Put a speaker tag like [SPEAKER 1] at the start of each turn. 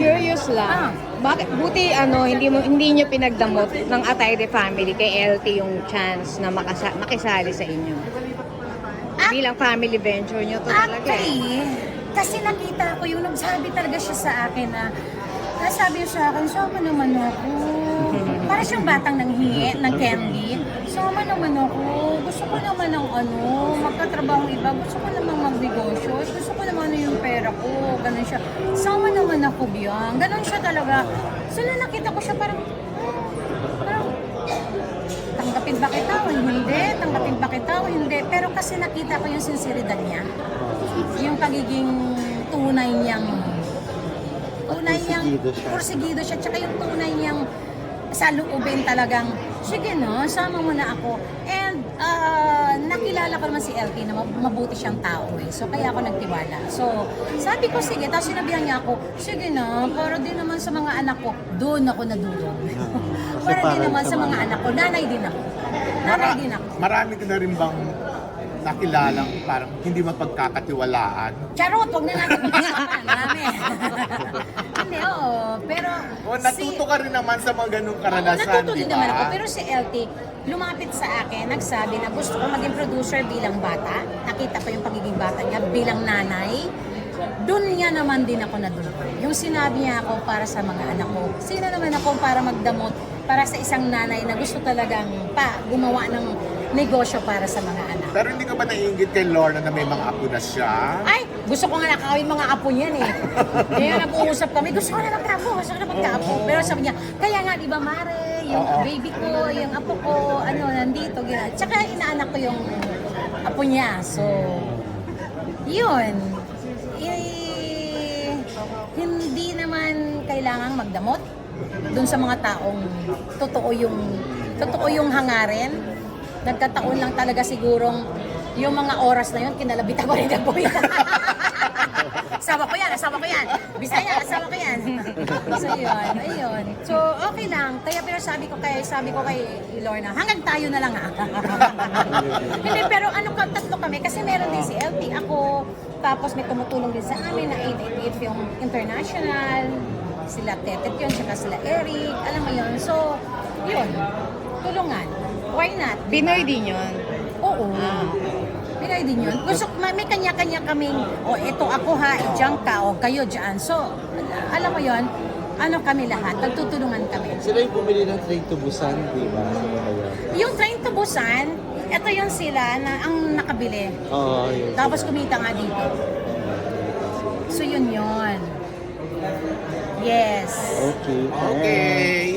[SPEAKER 1] Curious lang. Bakit buti hindi niyo pinagdamot ng Atayde family kay LT yung chance na makisali sa inyo? Bilang family venture niyo to talaga.
[SPEAKER 2] Actually, kasi nakita ko yung nagsabi talaga siya sa akin na nasabi sa akin, sama naman ako. Para siyang batang nanghingi ng candy. Sama naman ako. Gusto ko naman ng magkatrabaho iba. Gusto ko naman magnegosyo. Gusto ko naman yung pera ko. Ganun siya. Sama naman ako, Biyang. Ganun siya talaga. So, nung nakita ko siya parang tanggapin ba kita o hindi? Tanggapin ba kita o hindi? Pero kasi nakita ko yung sinseridad niya. Yung pagiging tunay niyang porsigido siya. Tsaka yung tunay niyang sa loobin talagang, sige no, sama mo na ako. And nakilala ko naman si LT na mabuti siyang tao eh. So kaya ako nagtiwala. So sabi ko sige, tapos sinabihan niya ako, sige na, para din naman sa mga anak ko, doon ako nadurog. Para din naman sa mga anak ko, nanay din ako.
[SPEAKER 3] Marami ka na rin bang nakilalang parang hindi mapagkakatiwalaan?
[SPEAKER 2] Charot, huwag na natin pag-usapan. Marami. Hindi, oo. Pero
[SPEAKER 3] O natuto ka rin naman sa mga ganung karanasan,
[SPEAKER 2] natuto din naman ako. Pero si LT, lumapit sa akin, nagsabi na gusto ko maging producer bilang bata. Nakita ko yung pagiging bata niya bilang nanay. Doon niya naman din ako nadulog. Yung sinabi niya ako para sa mga anak ko. Sino naman ako para magdamot para sa isang nanay na gusto talagang gumawa ng negosyo para sa mga anak.
[SPEAKER 3] Pero hindi ka ba naiingit kay Lorna na may mga apo na siya?
[SPEAKER 2] Ay, gusto ko nga nakawin mga apo niyan eh. Kaya nag-uusap kami, gusto ko na magka-apo, Pero sabi niya, kaya nga di ba Mare, yung baby ko, yung apo ko, nandito, gina. Tsaka inaanak ko yung apo niya. So, yun. Hindi naman kailangang magdamot dun sa mga taong totoo yung hangarin. Nagkataon lang talaga sigurong yung mga oras na yun, kinalabitan ko rin ang boy. Asawa ko yan. Bisaya, asawa ko yan. So yun, ayun. So okay lang. Pero sabi ko kay Lorna, hanggang tayo na lang Hindi, pero tatlo kami. Kasi meron din si LT, ako, tapos may tumutulong din sa amin na 888 Film International. Sila Tetet yun, tsaka sila Eric. Alam mo yun. So, yun. Tulungan. Why not?
[SPEAKER 1] Pinoy din yun.
[SPEAKER 2] Oo. Pinoy din yun. Gusto, may kanya-kanya kaming, ito ako ha, diyan ka, kayo diyan. So, alam mo yun, kami lahat, nagtutulungan kami.
[SPEAKER 4] Sila yung bumili ng Train to Busan, di ba?
[SPEAKER 2] Yung Train to Busan, ito yung sila na ang nakabili.
[SPEAKER 4] Oo, yun.
[SPEAKER 2] Tapos kumita nga dito. So, yun. Yes.
[SPEAKER 4] Okay.
[SPEAKER 3] Okay.